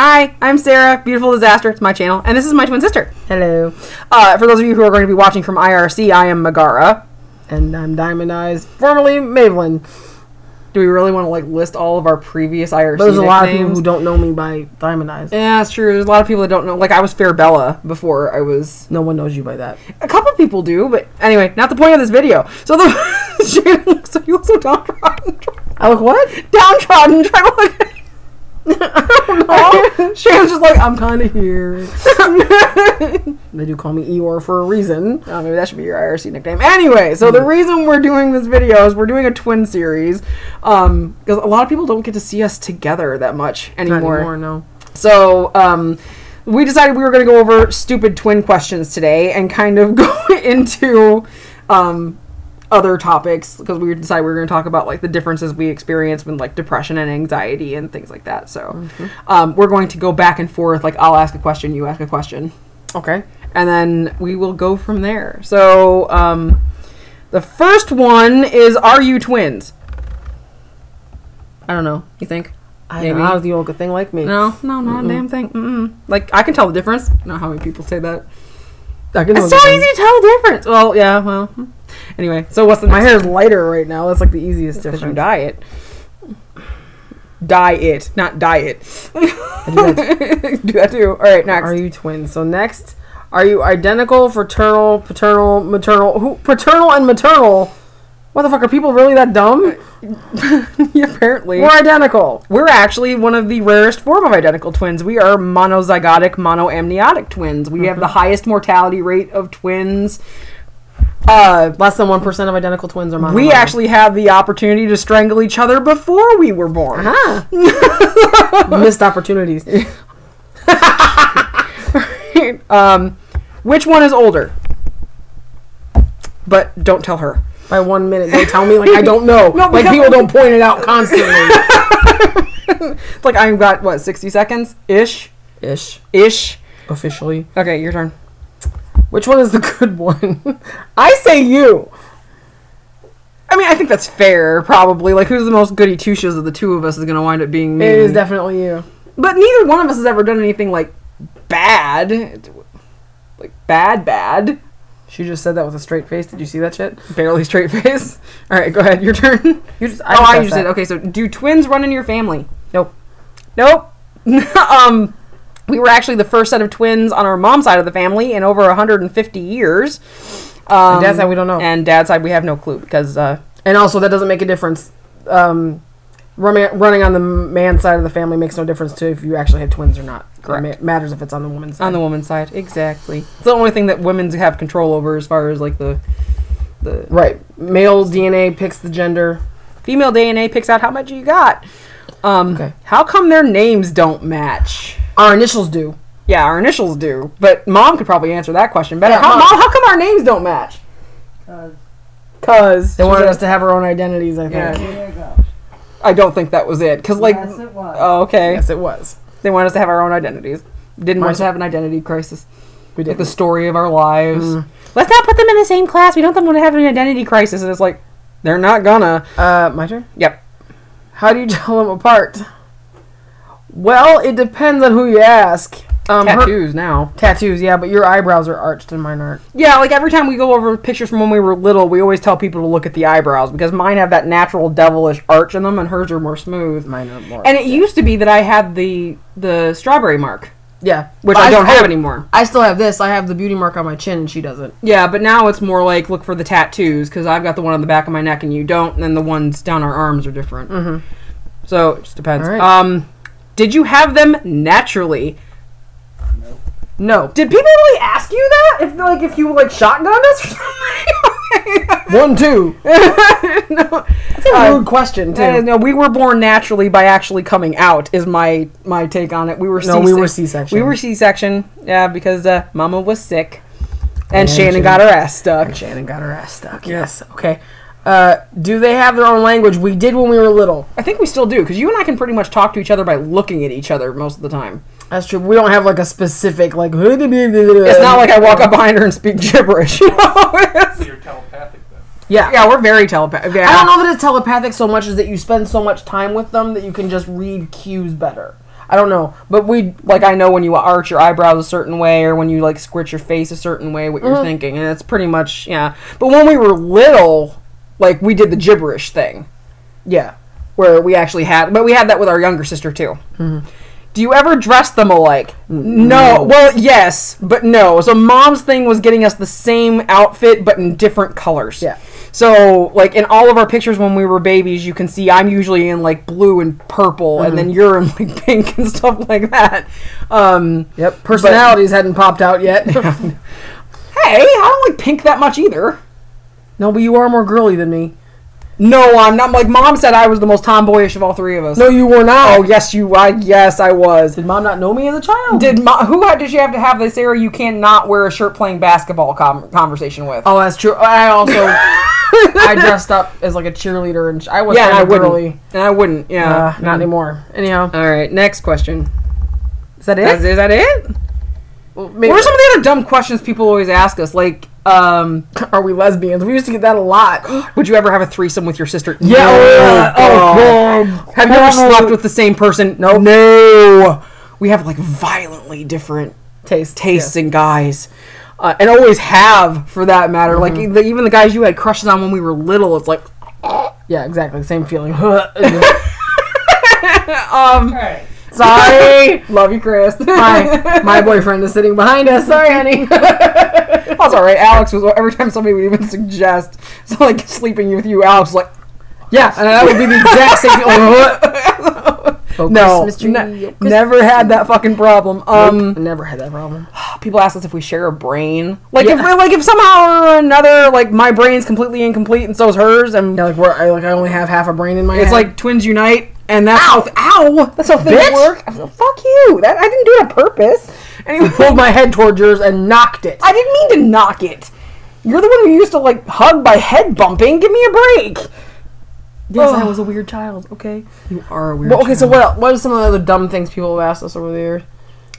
Hi, I'm Sarah, Beautiful Disaster. It's my channel, and this is my twin sister. Hello. For those of you who are going to be watching from IRC, I am Megara. And I'm Diamond Eyes, formerly Mavelyn. Do we really want to list all of our previous IRC There's a lot of nicknames? people who don't know me by Diamond Eyes. Yeah, that's true. There's a lot of people that don't know. I was Fairbella before I was... No one knows you by that. A couple people do, but anyway, not the point of this video. So so you look so downtrodden. I look what? Downtrodden. Try to look at I don't know. Shannon's just I'm kind of here. They do call me Eeyore for a reason. Oh, maybe that should be your IRC nickname. Anyway, so the reason we're doing this video is we're doing a twin series. Because a lot of people don't get to see us together that much anymore. Not anymore, no. So, we decided we were going to go over stupid twin questions today and kind of go into other topics, because we decided we were going to talk about the differences we experience with depression and anxiety and things like that. So we're going to go back and forth. I'll ask a question, you ask a question, Okay. and then we will go from there. So the first one is, are you twins? I don't know, you think? I don't know how you look a thing like me. No, not a damn thing. I can tell the difference. You know how many people say that? I can know It's so easy to tell the difference. Well, yeah, well. Anyway, so what's the My hair is lighter right now. That's the easiest Because you difference. dye it. Dye it, not diet. I do that. Do that too. All right, next. Are you twins? So next, are you identical, fraternal, paternal, maternal? Paternal and maternal? What the fuck, are people really that dumb? Yeah, apparently. We're identical. We're actually one of the rarest form of identical twins. We are monozygotic, monoamniotic twins. We have the highest mortality rate of twins. Less than 1% of identical twins are mono. We actually have the opportunity to strangle each other before we were born. Missed opportunities. Which one is older? But don't tell her. By 1 minute, they tell me I don't know. No, because- people don't point it out constantly. It's I've got, what, 60 seconds? Ish? Ish. Officially. Okay, your turn. Which one is the good one? I say you. I mean, I think that's fair, probably. Who's the most goody two-shoes of the two of us is going to wind up being me. It is definitely you. But neither one of us has ever done anything, bad. Bad. She just said that with a straight face. Did you see that shit? Barely straight face. All right, go ahead. Your turn. I just did. Okay, so do twins run in your family? Nope. We were actually the first set of twins on our mom's side of the family in over 150 years. And Dad's side, we don't know. And Dad's side, we have no clue because... and also, that doesn't make a difference. Running on the man's side of the family makes no difference to if you actually had twins or not. Correct. It matters if it's on the woman's side. On the woman's side, exactly. It's the only thing that women have control over as far as the Right. Male DNA picks the gender. female DNA picks out how much you got. Okay. How come their names don't match? Our initials do. Yeah, our initials do, but Mom could probably answer that question better. Yeah, Mom, Mom. how come our names don't match? Cause They wanted us to have our own identities, I think. Yeah. There you go. I don't think that was it. Cause Yes, it was. oh, okay, Yes, it was. they wanted us to have our own identities. Didn't want us to have an identity crisis. We did. The story of our lives. Let's not put them in the same class. We don't want them to have an identity crisis. And it's they're not gonna. My turn? Yep. How do you tell them apart? Well, it depends on who you ask. Tattoos now. Tattoos, yeah, but your eyebrows are arched and mine aren't. Yeah, every time we go over pictures from when we were little, we always tell people to look at the eyebrows because mine have that natural devilish arch in them and hers are more smooth. Mine are more. And it used to be that I had the strawberry mark, Yeah. which But I don't have anymore. I still have this. I have the beauty mark on my chin and she doesn't. Yeah, but now it's more look for the tattoos because I've got the one on the back of my neck and you don't, and then the ones down our arms are different. Mm-hmm. So it just depends. All right. Did you have them naturally? No. Did people really ask you that? If you shotgunned us or something? 1, 2. No. That's a rude question, too. No, we were born naturally by actually coming out. Is my take on it. We were No, we were C-section. We were C-section. Yeah, because Mama was sick, and And Shannon Shannon- got her ass stuck. And Shannon got her ass stuck. Yes. Okay. Do they have their own language? We did when we were little. I think we still do because you and I can pretty much talk to each other by looking at each other most of the time. That's true. We don't have a specific It's It's not like I walk up behind her and speak gibberish. You know? You're telepathic then. Yeah. Yeah, we're very telepathic. Yeah. I don't know that it's telepathic so much as that you spend so much time with them that you can just read cues better. I don't know, but we Like, I know when you arch your eyebrows a certain way, or when you, like, squirt your face a certain way, what you're thinking. And it's pretty much, yeah. But when we were little, like, we did the gibberish thing. yeah. Where we actually had... But we had that with our younger sister, too. Do you ever dress them alike? No. Well, yes, but no. So Mom's thing was getting us the same outfit, but in different colors. Yeah. So, like, in all of our pictures when we were babies, you can see I'm usually in, like, blue and purple, and then you're in, like, pink and stuff like that. Yep. Personalities hadn't popped out yet. Hey, I don't like pink that much either. No, but you are more girly than me. No, I'm not. Like, Mom said I was the most tomboyish of all three of us. No, you were not. Oh, yes, yes, I was. Did Mom not know me as a child? Did she have to have the Sarah you cannot wear a shirt playing basketball conversation with? Oh, that's true. I also I dressed up as like a cheerleader, and I was Yeah, and I kind of wouldn't. girly. And I wouldn't, yeah. Not anymore. Anyhow, All right, next question. is that it? Is that it? Well, maybe, What are some of the other dumb questions people always ask us? Like, are we lesbians? We used to get that a lot. would you ever have a thrisome with your sister? Yeah. No. God. Have you ever slept with the same person? Nope. No. We have, like, violently different tastes in guys. And always have, for that matter. Like, even the guys you had crushes on when we were little, it's like... Yeah, exactly. Same feeling. Alright. Sorry. Love you, Chris. my boyfriend is sitting behind us. Sorry, honey. That's alright. Alex was... Every time somebody would even suggest, so, like, sleeping with you, Alex was like... Yeah, and that would be the exact same. No, Christmas tree. never had that fucking problem. Never had that problem. People ask us if we share a brain. Like, Yeah. if somehow or another, like, my brain's completely incomplete and so is hers, and Yeah, like I only have half a brain in my head. it's like twins unite, and that's ow! That's how things Bitch. work. Fuck you! I didn't do it on purpose. Anyway, pulled my head towards yours and knocked it. I didn't mean to knock it. You're the one who used to, like, hug by head bumping. Give me a break. Yes, I was a weird child. Okay. You are a weird. Well, okay, so what are some of the other dumb things people have asked us over the years?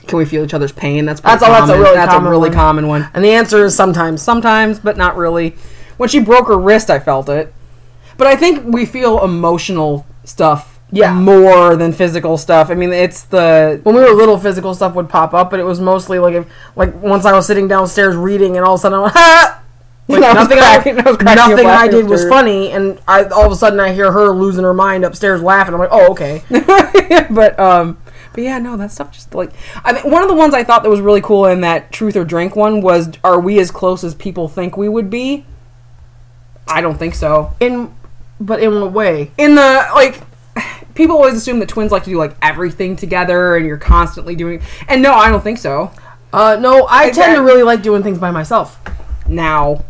Can we feel each other's pain? That's That's a really common common one. And the answer is sometimes. Sometimes, but not really. When she broke her wrist, I felt it. But I think we feel emotional stuff more than physical stuff. I mean, it's the... When we were little, physical stuff would pop up, but it was mostly like once I was sitting downstairs reading, and all of a sudden I went, ha! Like, nothing I did was funny, and all of a sudden I hear her losing her mind upstairs laughing. I'm like, oh, okay. But yeah, no, that stuff just, like... I mean, one of the ones I thought that was really cool in that Truth or Drink one was, are we as close as people think we would be? I don't think so. But in what way? In the, like... People always assume that twins like to do, like, everything together, and you're constantly doing... And no, I don't think so. No, I tend to really like doing things by myself. Now...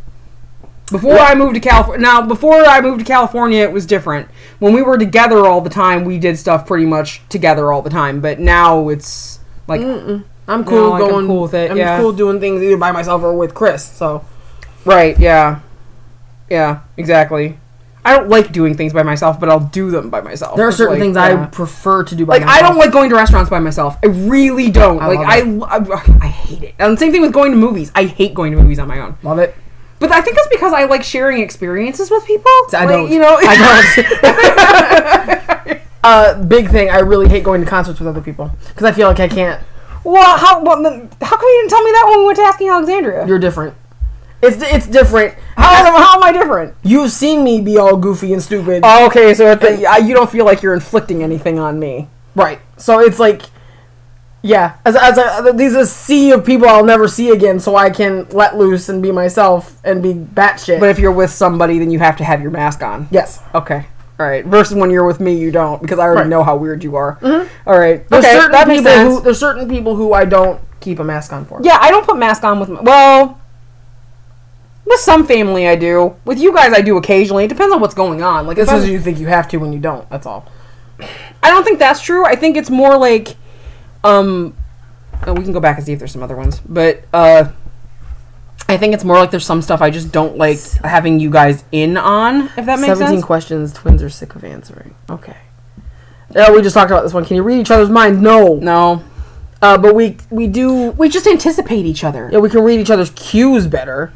Before I moved to California, it was different. When we were together all the time, we did stuff pretty much together all the time. But now it's like I'm cool I'm cool with it. I'm cool doing things either by myself or with Chris. So, right, yeah, exactly. I don't like doing things by myself, but I'll do them by myself. There are certain things I prefer to do by myself. myself. I don't like going to restaurants by myself. I really don't. I hate it. And the same thing with going to movies. I hate going to movies on my own. Love it. But I think that's because I like sharing experiences with people. I don't. You know, I don't. Big thing. I really hate going to concerts with other people because I feel like I can't. Well, how come you didn't tell me that when we went to Asking Alexandria? You're different. It's different. How am I different? You've seen me be all goofy and stupid. Oh, okay, so you don't feel like you're inflicting anything on me, right? So it's like. Yeah, these are a sea of people I'll never see again, so I can let loose and be myself and be batshit. But if you're with somebody, then you have to have your mask on. Yes. Okay. All right. Versus when you're with me, you don't, because I already know how weird you are. Mm-hmm. All right. There's certain people who I don't keep a mask on for. Yeah, I don't put mask on with some family I do. With you guys, I do occasionally. It depends on what's going on. Like, this is you think you have to when you don't. That's all. I don't think that's true. I think it's more like. We can go back and see if there's some other ones, but I think it's more like there's some stuff I just don't like having you guys in on, if that makes sense. 17 questions twins are sick of answering. Okay. We just talked about this one. Can you read each other's minds? No. But we just anticipate each other. Yeah, we can read each other's cues better.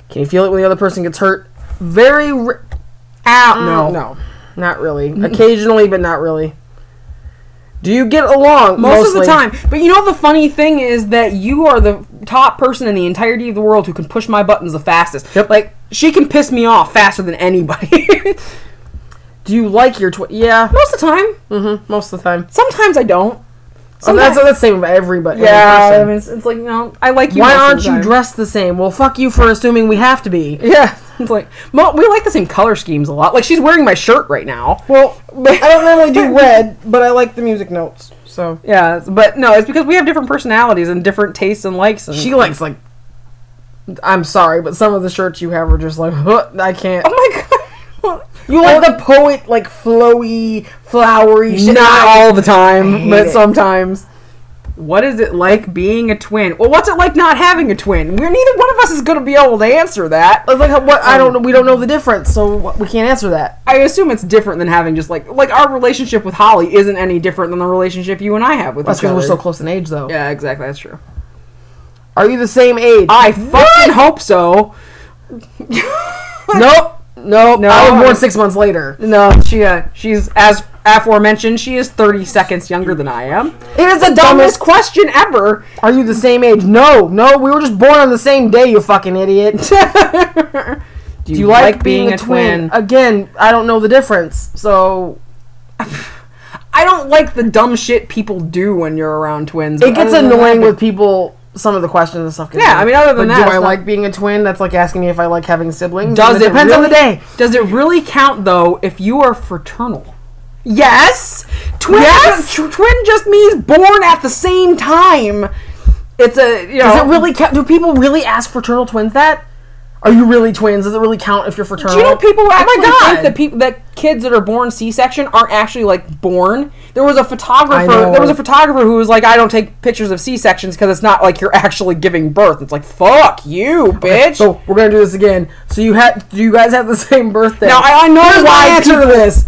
Can you feel it when the other person gets hurt? No, not really. Occasionally, but not really. Do you get along? Most of the time. But you know the funny thing is that you are the top person in the entirety of the world who can push my buttons the fastest. Yep. Like, she can piss me off faster than anybody. Do you like your twin? Yeah. Most of the time. Mm-hmm. Most of the time. Sometimes I don't. That's the same with everybody. Yeah, I mean, it's like, you know, I like you. Why aren't you dressed the same? Well, fuck you for assuming we have to be. Yeah, it's like we like the same color schemes a lot. Like, she's wearing my shirt right now. Well, I don't normally do red, but I like the music notes. So yeah, but no, it's because we have different personalities and different tastes and likes. And she likes like. I'm sorry, but some of the shirts you have are just like, I can't. Oh my god. You like the poet, like, flowy, flowery shit. Not all the time, but sometimes. What is it like being a twin? Well, what's it like not having a twin? Neither one of us is going to be able to answer that. Like, what? I don't know. We don't know the difference, so we can't answer that. I assume it's different than having just, like our relationship with Holly isn't any different than the relationship you and I have with each other. That's because we're so close in age, though. Yeah, exactly. That's true. Are you the same age? I fucking hope so. Nope. No, I was born 6 months later. No, she's, as aforementioned, she is 30 seconds younger than I am. It is the dumbest question ever. Are you the same age? No, we were just born on the same day, you fucking idiot. Do you like being a twin? Again, I don't know the difference, so... I don't like the dumb shit people do when you're around twins. It gets annoying with people... Some of the questions and stuff. Yeah, I mean, other than that, do I like being a twin? That's like asking me if I like having siblings. It depends on the day. Does it really count though if you are fraternal? Yes. Twin just means born at the same time. It's a Does it really count? Do people really ask fraternal twins that? Are you really twins? Does it really count if you're fraternal? Do you know people actually think that kids that are born C-section aren't actually like born? There was a photographer who was like, I don't take pictures of C-sections because it's not like you're actually giving birth. It's like, fuck you, bitch. Okay, so we're gonna do this again. So do you guys have the same birthday? Now I know why answer to this.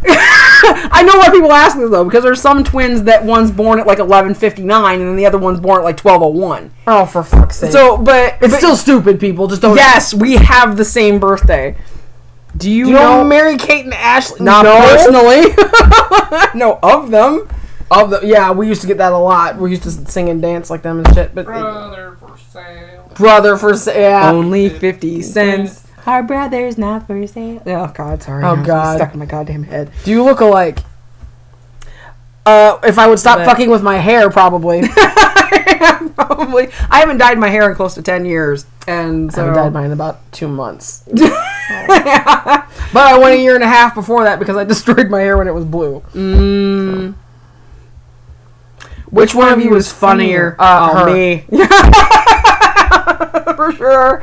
I know why people ask this though, because there's some twins that one's born at like 11:59 and then the other one's born at like 12:01. Oh, for fuck's sake! So, but it's still stupid. People just don't. Yes, we have the same birthday. Do you know Mary Kate and Ashley? Not personally. No, of them. Yeah, we used to get that a lot. We used to sing and dance like them and shit. But brother for sale. Brother for sale. Yeah. Only 50 cents. Our brother's not for sale. Oh God, sorry. Oh God, stuck in my goddamn head. Do you look alike? If I would stop fucking with my hair, probably. Probably. I haven't dyed my hair in close to 10 years, and so I haven't dyed mine in about 2 months. But I went a year and a half before that because I destroyed my hair when it was blue. So. Which one of you is funnier? Me. For sure.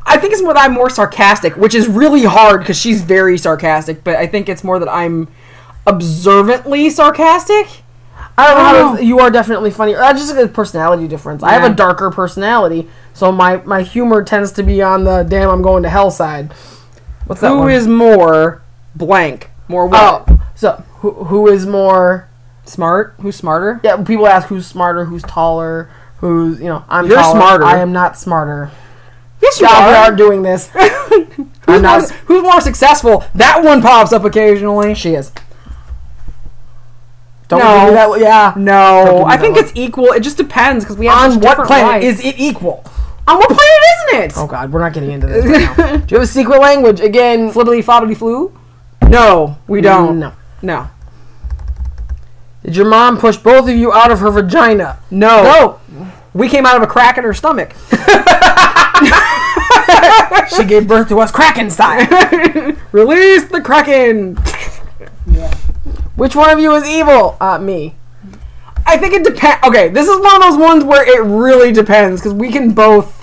I think it's more that I'm more sarcastic, which is really hard because she's very sarcastic, but I think it's more that I'm observantly sarcastic. I don't know. You are definitely funnier. That's just a personality difference. Yeah. I have a darker personality, so my humor tends to be on the damn I'm going to hell side. What's that Who one? is more blank? More what? Oh, so who is more smart? Who's smarter? Yeah, people ask who's smarter, who's taller, who's, You're taller. Smarter. I am not smarter. Yes, you are. We are doing this. Who's more successful? That one pops up occasionally. She is. Don't give me that. Yeah. No. I think it's equal. It just depends because we have on what planet is it equal? On what planet isn't it? Oh God, we're not getting into this right now. Do you have a secret language again? Flibbity flobbity flu? No, we don't. No. Did your mom push both of you out of her vagina? No. We came out of a crack in her stomach. She gave birth to us Kraken style. Release the Kraken. Yeah. Which one of you is evil? Me. I think it depends. Okay, this is one of those ones where it really depends because we can both.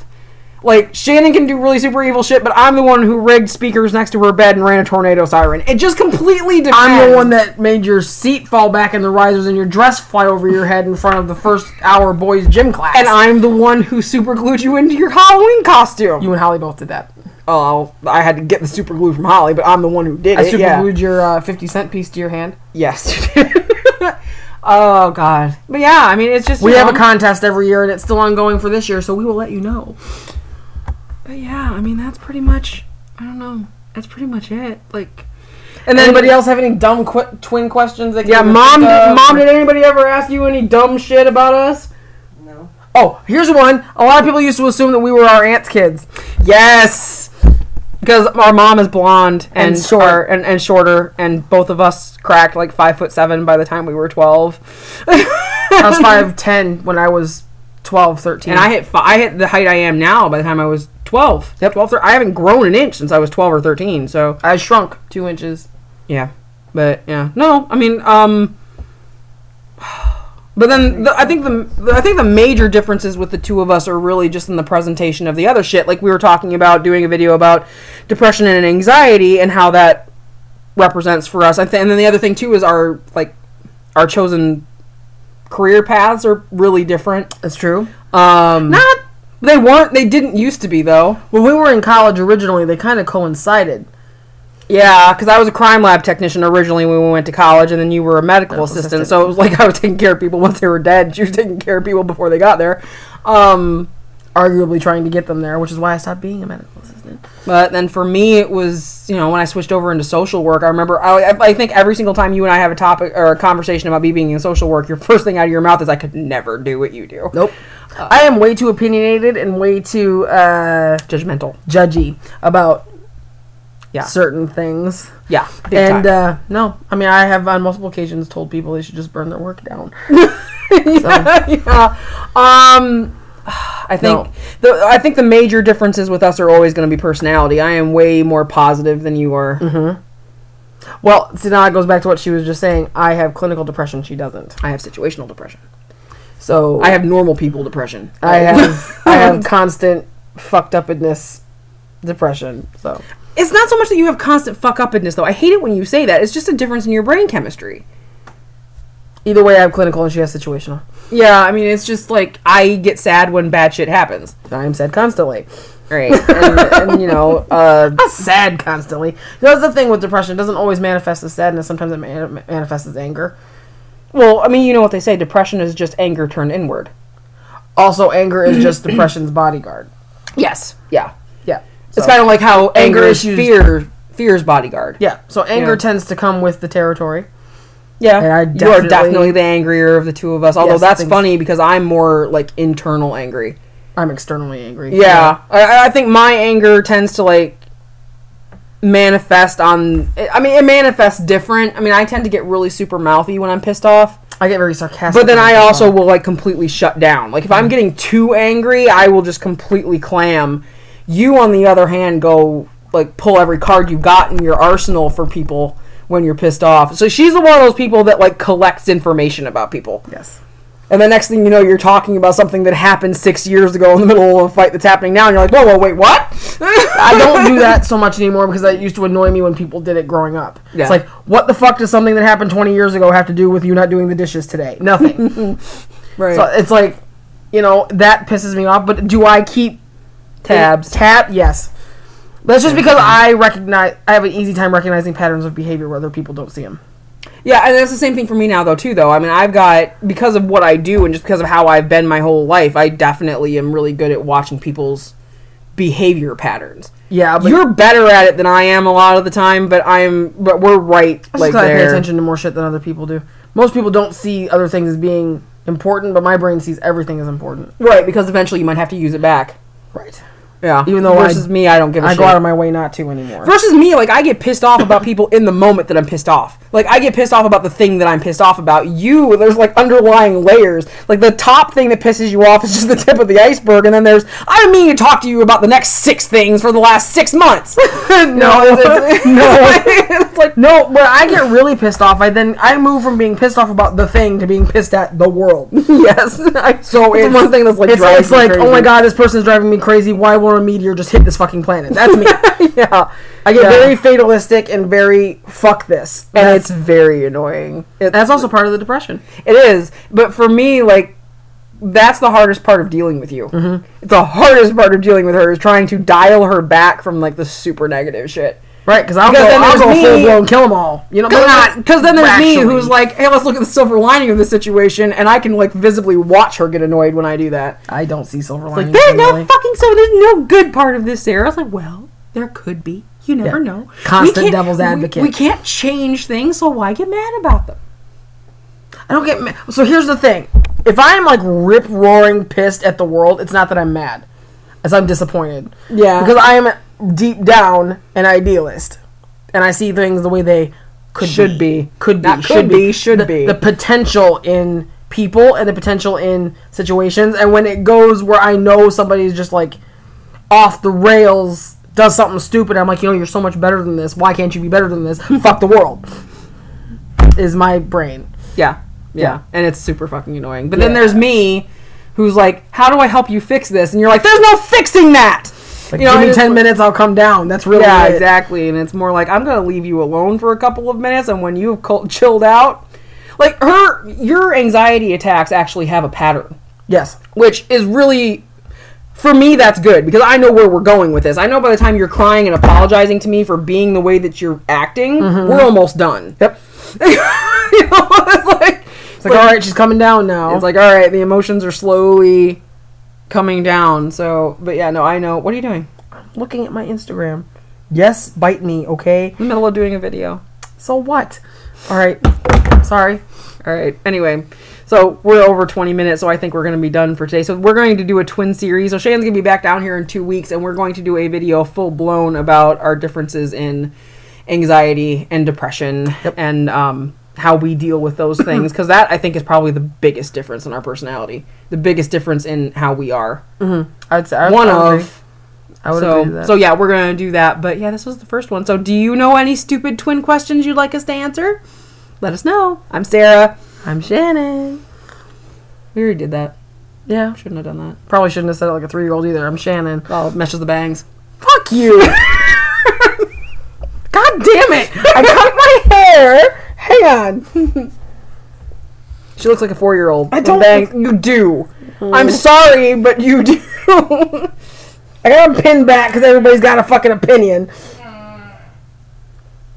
Like, Shannon can do really super evil shit, but I'm the one who rigged speakers next to her bed and ran a tornado siren. It just completely depends. I'm the one that made your seat fall back in the risers and your dress fly over your head in front of the first hour boys' gym class. And I'm the one who super glued you into your Halloween costume. You and Holly both did that. Oh, I had to get the super glue from Holly, but I'm the one who did it. I super glued your 50-cent piece to your hand? Yes, you did. Oh, God. But yeah, I mean, it's just... We have a contest every year, and it's still ongoing for this year, so we will let you know. But yeah, I mean, that's pretty much... I don't know. That's pretty much it. Like... And then anybody else have any dumb twin questions? Mom, did anybody ever ask you any dumb shit about us? No. Oh, here's one. A lot of people used to assume that we were our aunt's kids. Yes. Because our mom is blonde and short and shorter, and both of us cracked like 5'7" by the time we were 12. I was 5'10" when I was 12, 13. And I hit the height I am now by the time I was 12. Yep. 12, 13. I haven't grown an inch since I was 12 or 13, so. I shrunk 2 inches. Yeah. But, yeah. No, I mean, but then I think the major differences with the two of us are really just in the presentation of the other shit. Like we were talking about doing a video about depression and anxiety and how that represents for us. And then the other thing too is our chosen career paths are really different. That's true. They didn't used to be though. When we were in college originally, they kind of coincided. Yeah, because I was a crime lab technician originally when we went to college, and then you were a medical assistant. So it was like I was taking care of people once they were dead. She was taking care of people before they got there. Arguably trying to get them there, which is why I stopped being a medical assistant. But then for me, it was, when I switched over into social work, I remember, I think every single time you and I have a topic or a conversation about me being in social work, your first thing out of your mouth is, I could never do what you do. Nope. I am way too opinionated and way too judgmental. Judgy about certain things. Yeah. And, no. I mean, I have on multiple occasions told people they should just burn their work down. I think the major differences with us are always going to be personality. I am way more positive than you are. Mm-hmm. Well, see, now it goes back to what she was just saying. I have clinical depression. She doesn't. I have situational depression. So I have normal people depression. I have constant fucked upness depression. So it's not so much that you have constant fuck upness, though. I hate it when you say that. It's just a difference in your brain chemistry. Either way, I have clinical and she has situational. Yeah, I mean, it's just like I get sad when bad shit happens. I am sad constantly. Right. and not sad constantly. That's the thing with depression. It doesn't always manifest as sadness. Sometimes it manifests as anger. Well, I mean, you know what they say. Depression is just anger turned inward. Also, anger is just depression's bodyguard. Yes. Yeah. Yeah. So, it's kind of like how anger is fear's bodyguard. Yeah. So anger tends to come with the territory. Yeah. You are definitely the angrier of the two of us. Although that's funny because I'm more like internal angry. I'm externally angry. Yeah. I think my anger tends to like manifest on... I mean, it manifests different. I mean, I tend to get really super mouthy when I'm pissed off. I get very sarcastic. But then I also will like completely shut down. Like if I'm getting too angry, I will just completely clam. You, on the other hand, go like pull every card you've got in your arsenal for people when you're pissed off. So she's one of those people that like collects information about people. Yes. And the next thing you know, you're talking about something that happened 6 years ago in the middle of a fight that's happening now, and you're like, whoa, wait, what? I don't do that so much anymore because that used to annoy me when people did it growing up. Yeah. It's like, what the fuck does something that happened 20 years ago have to do with you not doing the dishes today? Nothing. Right. So it's like, that pisses me off, but do I keep tabs? Yes. That's just because I have an easy time recognizing patterns of behavior where other people don't see them. Yeah, and that's the same thing for me now, though, too, though. I mean, because of what I do and just because of how I've been my whole life, I definitely am really good at watching people's behavior patterns. Yeah, but... You're better at it than I am a lot of the time, but we're right, like, there. I pay attention to more shit than other people do. Most people don't see other things as being important, but my brain sees everything as important. Right, because eventually you might have to use it back. Right. Yeah. Even though me, I don't give a shit. I go out of my way not to anymore. Versus me, like, I get pissed off about people in the moment that I'm pissed off. Like, I get pissed off about the thing that I'm pissed off about. There's, like, underlying layers. Like, the top thing that pisses you off is just the tip of the iceberg, and then there's, I'm meaning to talk to you about the next 6 things for the last 6 months. No. It's like, no, when I get really pissed off, I move from being pissed off about the thing to being pissed at the world. Yes. So it's one thing that's, like, it's like, oh my god, this person's driving me crazy, why won't a meteor just hit this fucking planet? That's me. Yeah. I get very fatalistic and very fuck this. And it's very annoying. That's also part of the depression. It is. But for me, like, that's the hardest part of dealing with you. Mm-hmm. The hardest part of dealing with her is trying to dial her back from, like, the super negative shit. Right, because I'll go full-blown kill them all. Because then there's me who's like, hey, let's look at the silver lining of this situation, and I can, like, visibly watch her get annoyed when I do that. I don't see silver lining. Like, there's no good part of this, Sarah. I was like, well, there could be. You never know. Constant devil's advocate. We can't change things, so why get mad about them? I don't get mad. So here's the thing. If I'm like rip-roaring pissed at the world, it's not that I'm mad. It's I'm disappointed. Yeah. Because I am deep down an idealist. And I see things the way they should be. The potential in people and the potential in situations. And when it goes where I know somebody's just like off the rails, does something stupid, I'm like, you're so much better than this. Why can't you be better than this? Fuck the world. Is my brain. Yeah. And it's super fucking annoying. But then there's me, who's like, how do I help you fix this? And you're like, there's no fixing that! Like, give me 10 minutes, I'll come down. That's really it. Exactly. And it's more like, I'm going to leave you alone for a couple of minutes, and when you've chilled out... Like, your anxiety attacks actually have a pattern. Yes. Which is really... For me, that's good, because I know where we're going with this. I know by the time you're crying and apologizing to me for being the way that you're acting, we're almost done. Yep. It's like, all right, she's coming down now. It's like, all right, the emotions are slowly coming down. So, but yeah, no, I know. What are you doing? I'm looking at my Instagram. Yes, bite me, okay? In the middle of doing a video. So what? All right. Sorry. All right. Anyway, so we're over 20 minutes, so I think we're going to be done for today. So we're going to do a twin series. So Shannon's going to be back down here in 2 weeks, and we're going to do a video full-blown about our differences in anxiety and depression and how we deal with those things, because that, I think, is probably the biggest difference in our personality. The biggest difference in how we are. Mm-hmm. I'd say I would agree with that. So yeah, we're going to do that. But yeah, this was the first one. So do you know any stupid twin questions you'd like us to answer? Let us know. I'm Sarah. I'm Shannon. We already did that. Yeah. Shouldn't have done that. Probably shouldn't have said it like a 3-year-old either. I'm Shannon. Oh, it meshes the bangs. Fuck you. God damn it. I cut my hair. Hang on. She looks like a 4-year-old. I don't. You do. I'm sorry, but you do. I got them pinned back because everybody's got a fucking opinion.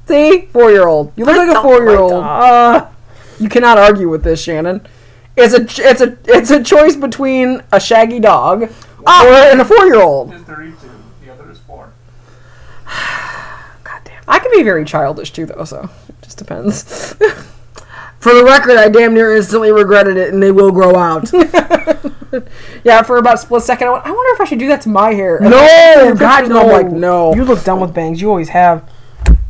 See? 4-year-old. You look like a 4-year-old. You cannot argue with this, Shannon. It's a choice between a shaggy dog and a 4-year-old. Is 32. The other is 4. God damn. I can be very childish too, though, so it just depends. For the record, I damn near instantly regretted it, and they will grow out. Yeah, for about a split second, I wonder if I should do that to my hair. No! God, no. I'm like, no. You look done with bangs. You always have.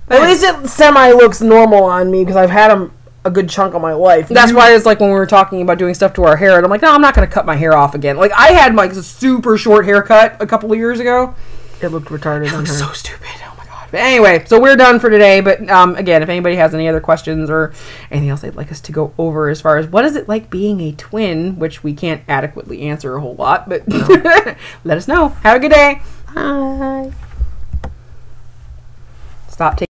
At least it semi-looks normal on me, because I've had them a good chunk of my life. That's why it's like when we were talking about doing stuff to our hair, and I'm like, no, I'm not going to cut my hair off again. Like, I had like a super short haircut a couple of years ago. It looked retarded on her. So stupid. Oh my god. But anyway, so we're done for today. But again, if anybody has any other questions or anything else they'd like us to go over as far as what is it like being a twin, which we can't adequately answer a whole lot, but let us know. Have a good day. Bye. Stop taking